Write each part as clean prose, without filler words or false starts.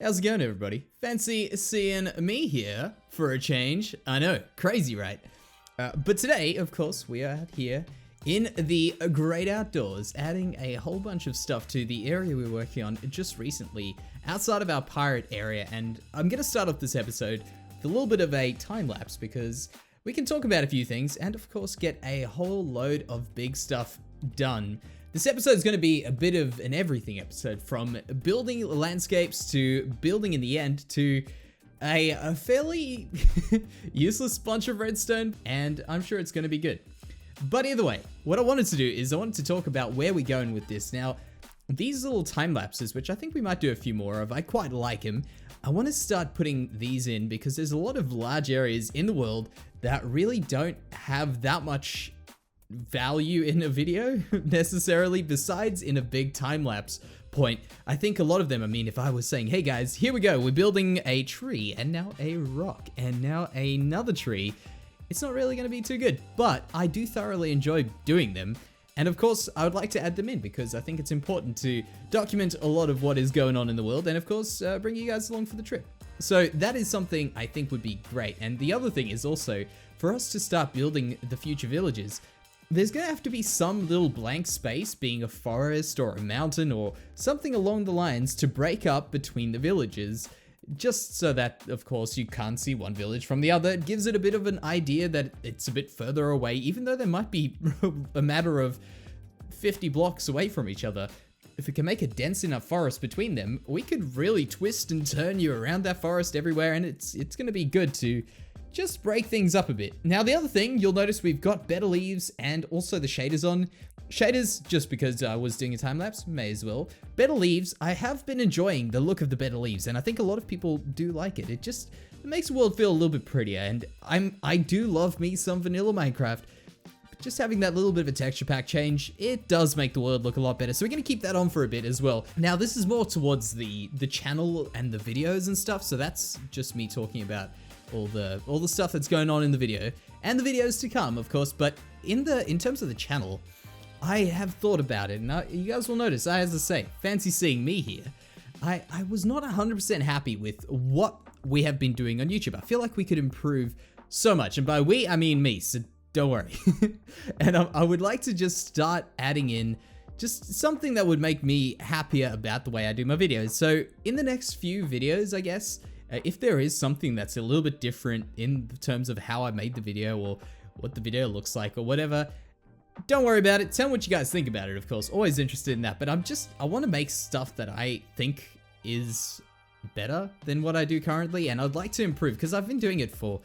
How's it going, everybody? Fancy seeing me here for a change. I know, crazy, right? But today, of course, we are here in the great outdoors, adding a whole bunch of stuff to the area we were working on just recently, outside of our pirate area. And I'm going to start off this episode with a little bit of a time lapse because we can talk about a few things and, of course, get a whole load of big stuff done. This episode is going to be a bit of an everything episode, from building landscapes to building in the end to a fairly useless bunch of redstone, and I'm sure it's going to be good. But either way, what I wanted to do is I wanted to talk about where we're going with this. Now, these little time lapses, which I think we might do a few more of, I quite like them. I want to start putting these in because there's a lot of large areas in the world that really don't have that much value in a video necessarily, besides in a big time lapse point. I think a lot of them, I mean, if I was saying, hey guys, here we go, we're building a tree and now a rock and now another tree, it's not really going to be too good, but I do thoroughly enjoy doing them. And of course, I would like to add them in because I think it's important to document a lot of what is going on in the world and of course, bring you guys along for the trip. So that is something I think would be great. And the other thing is also for us to start building the future villages. There's going to have to be some little blank space, being a forest or a mountain or something along the lines, to break up between the villages, just so that, of course, you can't see one village from the other. It gives it a bit of an idea that it's a bit further away, even though there might be a matter of 50 blocks away from each other. If we can make a dense enough forest between them, we could really twist and turn you around that forest everywhere, and it's going to be good to just break things up a bit. Now, the other thing, you'll notice we've got better leaves and also the shaders on. Shaders, just because I was doing a time lapse, may as well. Better leaves, I have been enjoying the look of the better leaves, and I think a lot of people do like it. It makes the world feel a little bit prettier, and I do love me some vanilla Minecraft. But just having that little bit of a texture pack change, it does make the world look a lot better. So we're going to keep that on for a bit as well. Now, this is more towards the channel and the videos and stuff, so that's just me talking about all the stuff that's going on in the video and the videos to come, of course. But in terms of the channel, I have thought about it, and you guys will notice, as I say, fancy seeing me here. I was not 100% happy with what we have been doing on YouTube. I feel like we could improve so much, and by we I mean me, so don't worry. And I would like to just start adding in just something that would make me happier about the way I do my videos. So in the next few videos, I guess, if there is something that's a little bit different in terms of how I made the video or what the video looks like or whatever, don't worry about it. Tell me what you guys think about it, of course. Always interested in that. But I want to make stuff that I think is better than what I do currently. And I'd like to improve because I've been doing it for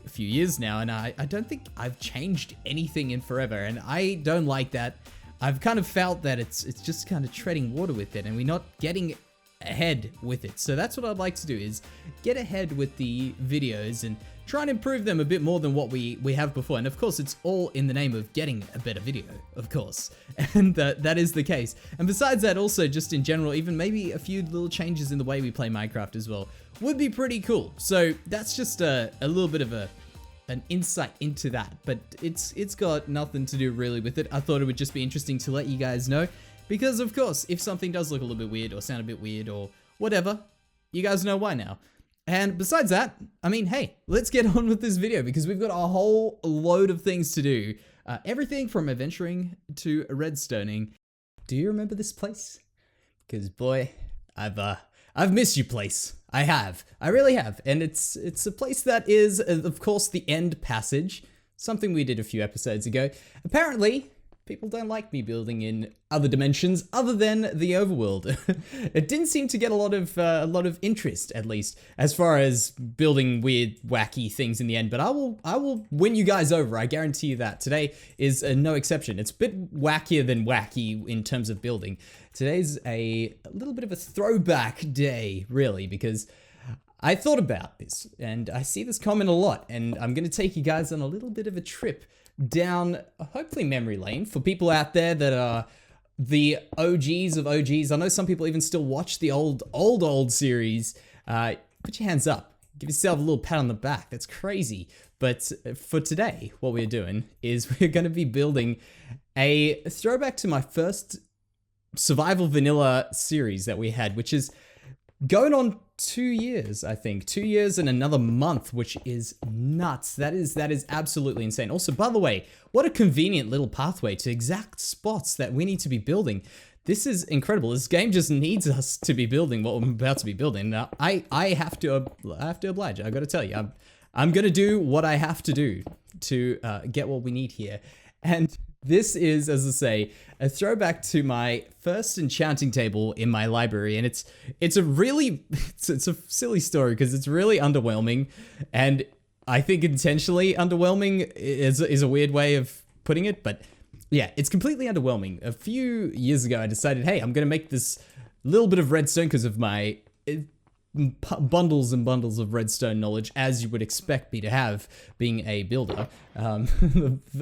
a few years now. And I don't think I've changed anything in forever. And I don't like that. I've kind of felt that it's just kind of treading water with it and we're not getting ahead with it. So that's what I'd like to do, is get ahead with the videos and try and improve them a bit more than what we have before. And of course, it's all in the name of getting a better video, of course. And that is the case. And besides that, also just in general, even maybe a few little changes in the way we play Minecraft as well would be pretty cool. So that's just a little bit of an insight into that, but it's got nothing to do really with it. I thought it would just be interesting to let you guys know. Because, of course, if something does look a little bit weird or sound a bit weird or whatever, you guys know why now. And besides that, I mean, hey, let's get on with this video because we've got a whole load of things to do. Everything from adventuring to redstoning. Do you remember this place? Because, boy, I've missed you, place. I have. I really have. And it's a place that is, of course, the end passage. Something we did a few episodes ago. Apparently, people don't like me building in other dimensions other than the overworld. It didn't seem to get a lot of interest, at least, as far as building weird, wacky things in the end. But I will win you guys over. I guarantee you that. Today is no exception. It's a bit wackier than wacky in terms of building. Today's a little bit of a throwback day, really, because I thought about this and I see this comment a lot, and I'm going to take you guys on a little bit of a trip down, hopefully, memory lane for people out there that are the OGs of OGs. I know some people even still watch the old series. Put your hands up. Give yourself a little pat on the back. That's crazy. But for today, what we're doing is we're going to be building a throwback to my first survival vanilla series that we had, which is going on 2 years, I think. 2 years and another month, which is nuts. That is absolutely insane. Also, by the way, what a convenient little pathway to exact spots that we need to be building. This is incredible. This game just needs us to be building what we're about to be building. Now, I have to oblige. I got to tell you, I'm gonna do what I have to do to get what we need here. And this is, as I say, a throwback to my first enchanting table in my library, and it's a really it's a silly story because it's really underwhelming, and I think intentionally underwhelming is a weird way of putting it, but yeah, it's completely underwhelming. A few years ago, I decided, hey, I'm gonna make this little bit of redstone because of my bundles and bundles of redstone knowledge, as you would expect me to have being a builder.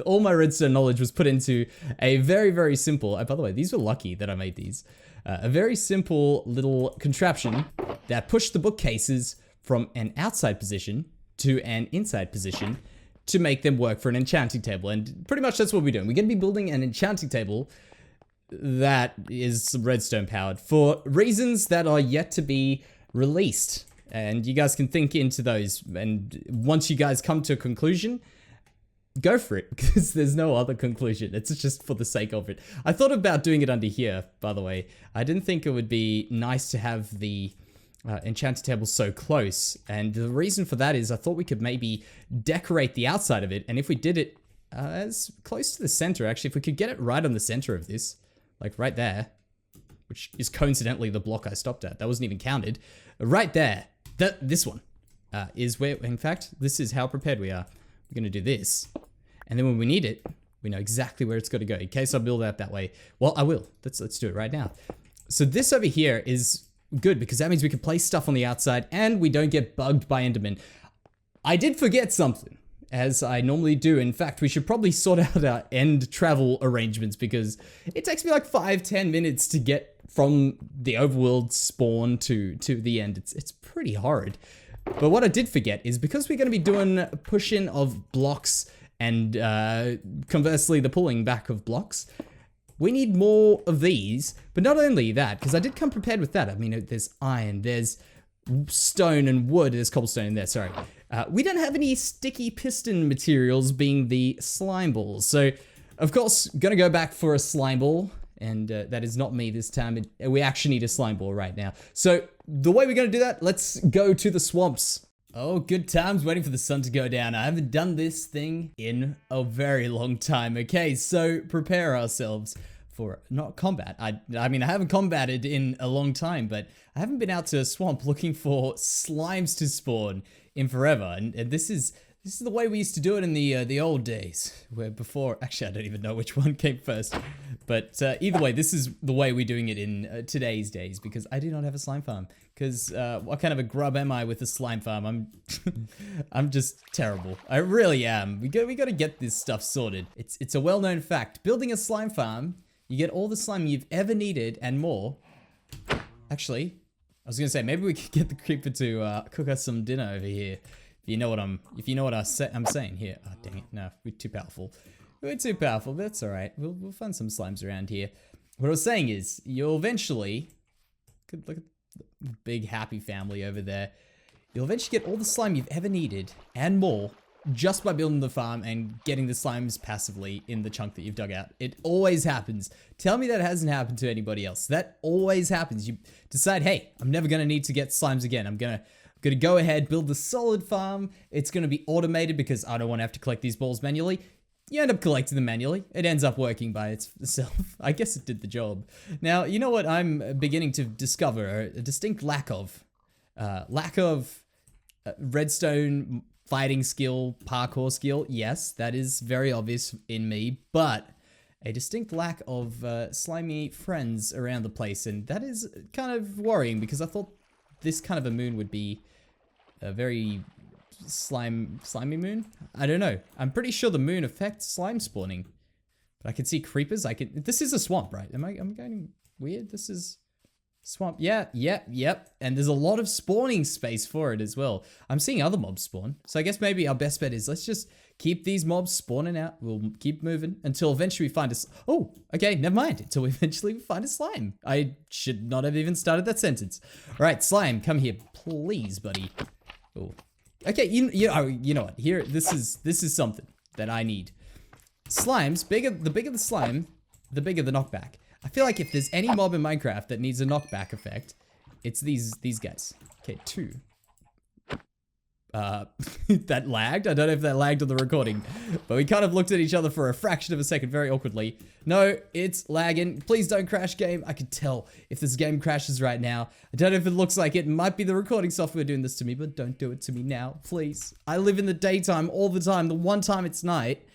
All my redstone knowledge was put into a very, very simple, by the way, these were lucky that I made these, a very simple little contraption that pushed the bookcases from an outside position to an inside position to make them work for an enchanting table. And pretty much that's what we're doing. We're going to be building an enchanting table that is redstone powered for reasons that are yet to be released, and you guys can think into those, and once you guys come to a conclusion, go for it, because there's no other conclusion. It's just for the sake of it. I thought about doing it under here, by the way. I didn't think it would be nice to have the enchanted table so close, and the reason for that is I thought we could maybe decorate the outside of it, and if we did it as close to the center, actually, if we could get it right on the center of this, like right there, which is coincidentally the block I stopped at. That wasn't even counted. Right there, this one is where, in fact, this is how prepared we are. We're gonna do this. And then when we need it, we know exactly where it's gotta go. In case I build out that way, well, I will. Let's do it right now. So this over here is good because that means we can place stuff on the outside and we don't get bugged by Endermen. I did forget something, as I normally do. In fact, we should probably sort out our end travel arrangements because it takes me like 5-10 minutes to get from the overworld spawn to the end. It's pretty horrid. But what I did forget is because we're going to be doing pushing of blocks and conversely the pulling back of blocks, we need more of these. But not only that, because I did come prepared with that. I mean, there's iron, there's stone and wood, there's cobblestone in there, sorry. We don't have any sticky piston materials being the slime balls. So, of course, gonna go back for a slime ball. And that is not me this time. We actually need a slime ball right now. So the way we're going to do that, let's go to the swamps. Oh, good times waiting for the sun to go down. I haven't done this thing in a very long time. Okay, so prepare ourselves for not combat. I mean, I haven't combated in a long time, but I haven't been out to a swamp looking for slimes to spawn in forever. And this is the way we used to do it in the old days, where before, actually I don't even know which one came first, but either way, this is the way we're doing it in today's days, because I do not have a slime farm, because what kind of a grub am I with a slime farm? I'm just terrible. I really am. We got to get this stuff sorted. It's a well-known fact. Building a slime farm, you get all the slime you've ever needed and more. Actually, I was gonna say maybe we could get the creeper to cook us some dinner over here. If you know what I'm saying here. Oh, dang it. No, we're too powerful. We're too powerful. That's all right. We'll find some slimes around here. What I was saying is, you'll eventually, look at the big happy family over there. You'll eventually get all the slime you've ever needed and more just by building the farm and getting the slimes passively in the chunk that you've dug out. It always happens. Tell me that hasn't happened to anybody else. That always happens. You decide, hey, I'm never going to need to get slimes again. I'm gonna go ahead, build the solid farm. It's gonna be automated because I don't want to have to collect these balls manually. You end up collecting them manually. It ends up working by itself. I guess it did the job. Now, you know what I'm beginning to discover? A distinct lack of redstone fighting skill, parkour skill. Yes, that is very obvious in me, but a distinct lack of slimy friends around the place, and that is kind of worrying because I thought this kind of a moon would be a very slimy moon. I don't know. I'm pretty sure the moon affects slime spawning, but I can see creepers. This is a swamp, right? Am I going weird? This is Swamp. Yeah, yep. And there's a lot of spawning space for it as well. I'm seeing other mobs spawn. So I guess maybe our best bet is let's just keep these mobs spawning out. We'll keep moving until eventually we find a... Oh, okay, never mind. Until we eventually find a slime. I should not have even started that sentence. All right, slime, come here, please, buddy. Oh, okay. You know what? Here, this is something that I need. Slimes, the bigger the slime, the bigger the knockback. I feel like if there's any mob in Minecraft that needs a knockback effect, it's these guys. Okay, 2. That lagged. I don't know if that lagged on the recording, but we kind of looked at each other for a fraction of a second very awkwardly. No, it's lagging. Please don't crash, game. I could tell if this game crashes right now. I don't know if it looks like it. It might be the recording software doing this to me, but don't do it to me now, please. I live in the daytime all the time. The one time it's night,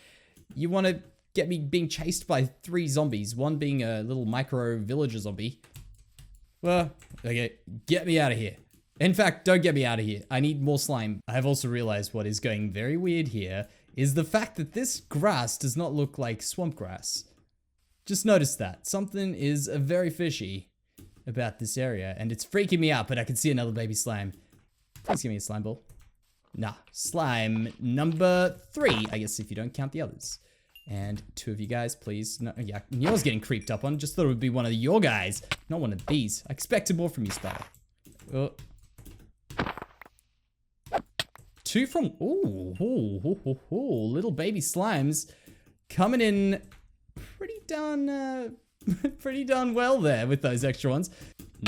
you want to get me being chased by 3 zombies, one being a little micro villager zombie. Well, okay, get me out of here. In fact, don't get me out of here. I need more slime. I have also realized what is going very weird here is the fact that this grass does not look like swamp grass. Just notice that. Something is very fishy about this area, and it's freaking me out, but I can see another baby slime. Please give me a slime ball. Nah, slime number 3, I guess if you don't count the others. And 2 of you guys, please. No, yeah, yours getting creeped up on. Just thought it would be one of your guys, not one of these. I expected more from you, Spider. Oh. 2 from... Ooh, little baby slimes coming in pretty darn well there with those extra ones.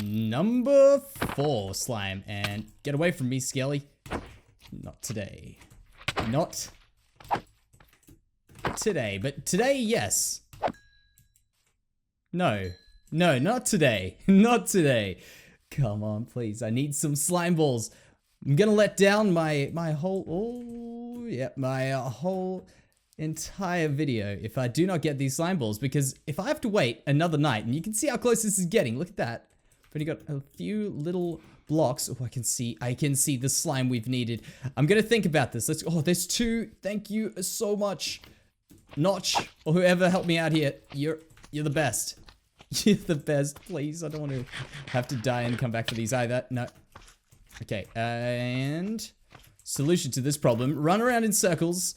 Number 4 slime. And get away from me, Skelly. Not today. Not today, but today, yes. No, not today. Not today. Come on, please. I need some slime balls. I'm gonna let down my whole, my whole entire video if I do not get these slime balls, because if I have to wait another night, and you can see how close this is getting, look at that. I've only got a few little blocks. Oh, I can see the slime we've needed. I'm gonna think about this. Oh, there's 2. Thank you so much. Notch, or whoever helped me out here. You're the best. You're the best. Please, I don't want to have to die and come back for these either. No. Okay, and solution to this problem: run around in circles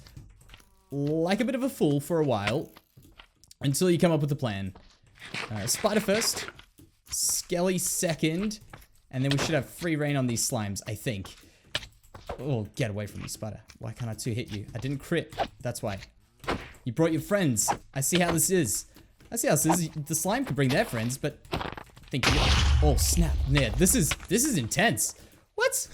like a bit of a fool for a while until you come up with a plan. Spider first, Skelly second, and then we should have free reign on these slimes, I think. Oh, get away from me, Spider. Why can't I 2-hit you? I didn't crit. That's why. You brought your friends. I see how this is. The slime could bring their friends, but I think you... Oh, snap. Yeah, this is intense. What?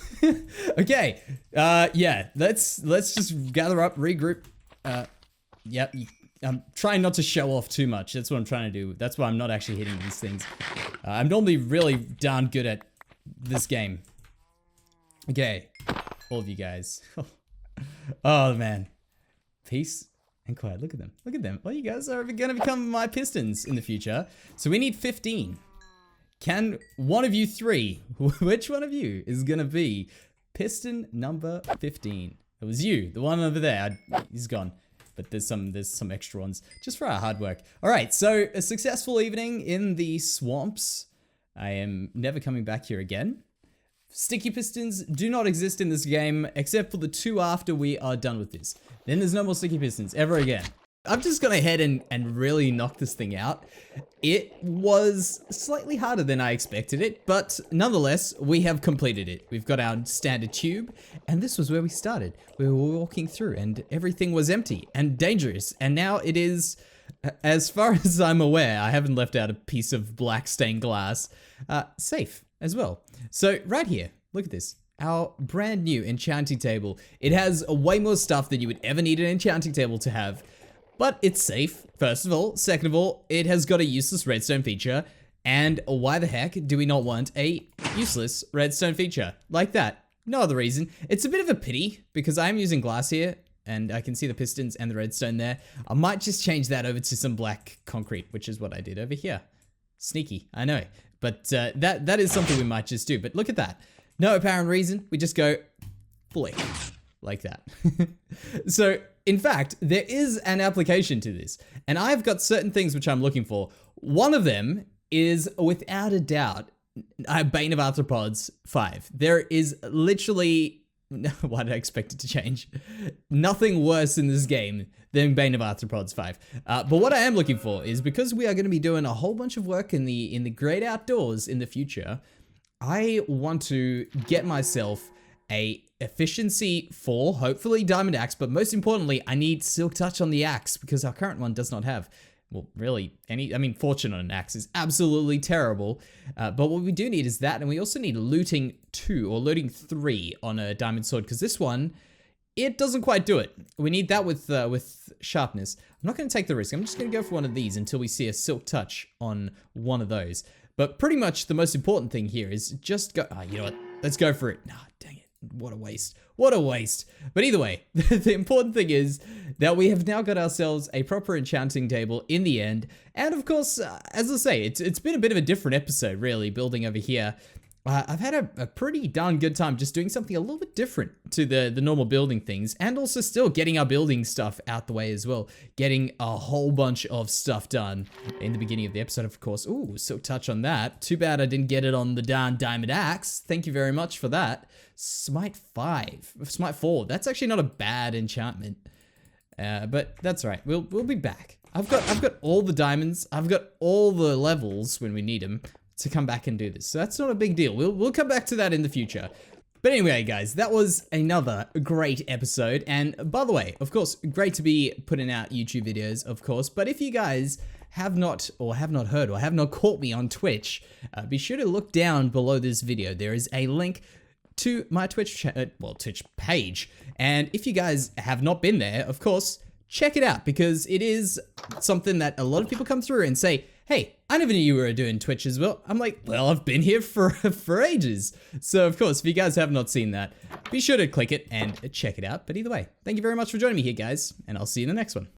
Okay. Yeah, let's just gather up, regroup. Yep. I'm trying not to show off too much. That's what I'm trying to do. That's why I'm not actually hitting these things. I'm normally really darn good at this game. Okay. All of you guys. Oh, man. Peace and quiet. Look at them. Look at them. Well, you guys are going to become my Pistons in the future. So we need 15. Can one of you 3, which one of you is going to be Piston number 15? It was you, the one over there. He's gone. But there's some extra ones just for our hard work. All right, so a successful evening in the swamps. I am never coming back here again. Sticky pistons do not exist in this game except for the 2 after we are done with this. Then there's no more sticky pistons ever again. I've just gone ahead and really knocked this thing out. It was slightly harder than I expected it, but nonetheless, we have completed it. We've got our standard tube, and this was where we started. We were walking through, and everything was empty and dangerous, and now it is, as far as I'm aware, I haven't left out a piece of black stained glass, safe as well. So right here, look at this. Our brand new enchanting table. It has way more stuff than you would ever need an enchanting table to have. But it's safe, first of all. Second of all, it has got a useless redstone feature. And why the heck do we not want a useless redstone feature like that? No other reason. It's a bit of a pity because I'm using glass here and I can see the pistons and the redstone there. I might just change that over to some black concrete, which is what I did over here. Sneaky, I know. But that is something we might just do. But look at that. No apparent reason. We just go flick like that. So, in fact, there is an application to this, and I've got certain things which I'm looking for. One of them is, without a doubt, Bane of Arthropods 5. There is literally, why did I expect it to change? Nothing worse in this game than Bane of Arthropods 5. But what I am looking for is, because we are going to be doing a whole bunch of work in the great outdoors in the future, I want to get myself a efficiency 4, hopefully diamond axe, but most importantly, I need silk touch on the axe because our current one does not have, well, really fortune on an axe is absolutely terrible. But what we do need is that, and we also need looting 2 or looting 3 on a diamond sword, because this one, it doesn't quite do it. We need that with sharpness. I'm not going to take the risk. I'm just going to go for one of these until we see a silk touch on one of those. But pretty much the most important thing here is just go, you know what, let's go for it. Nah, dang it. What a waste. What a waste. But either way, the important thing is that we have now got ourselves a proper enchanting table in the end. And of course, as I say, it's been a bit of a different episode, really, building over here. I've had a pretty darn good time just doing something a little bit different to the normal building things, and also still getting our building stuff out the way as well. Getting a whole bunch of stuff done in the beginning of the episode, of course. Ooh, silk touch on that. Too bad I didn't get it on the darn diamond axe. Thank you very much for that. Smite 4. That's actually not a bad enchantment. But that's right. We'll be back. I've got all the diamonds. I've got all the levels when we need them to come back and do this. So that's not a big deal. We'll come back to that in the future. But anyway, guys, that was another great episode. And by the way, of course, great to be putting out YouTube videos, of course. But if you guys have not heard or have not caught me on Twitch, be sure to look down below this video. There is a link to my Twitch page. And if you guys have not been there, of course, check it out, because it is something that a lot of people come through and say, hey, I never knew you were doing Twitch as well. I'm like, well, I've been here for ages. So of course, if you guys have not seen that, be sure to click it and check it out. But either way, thank you very much for joining me here, guys, and I'll see you in the next one.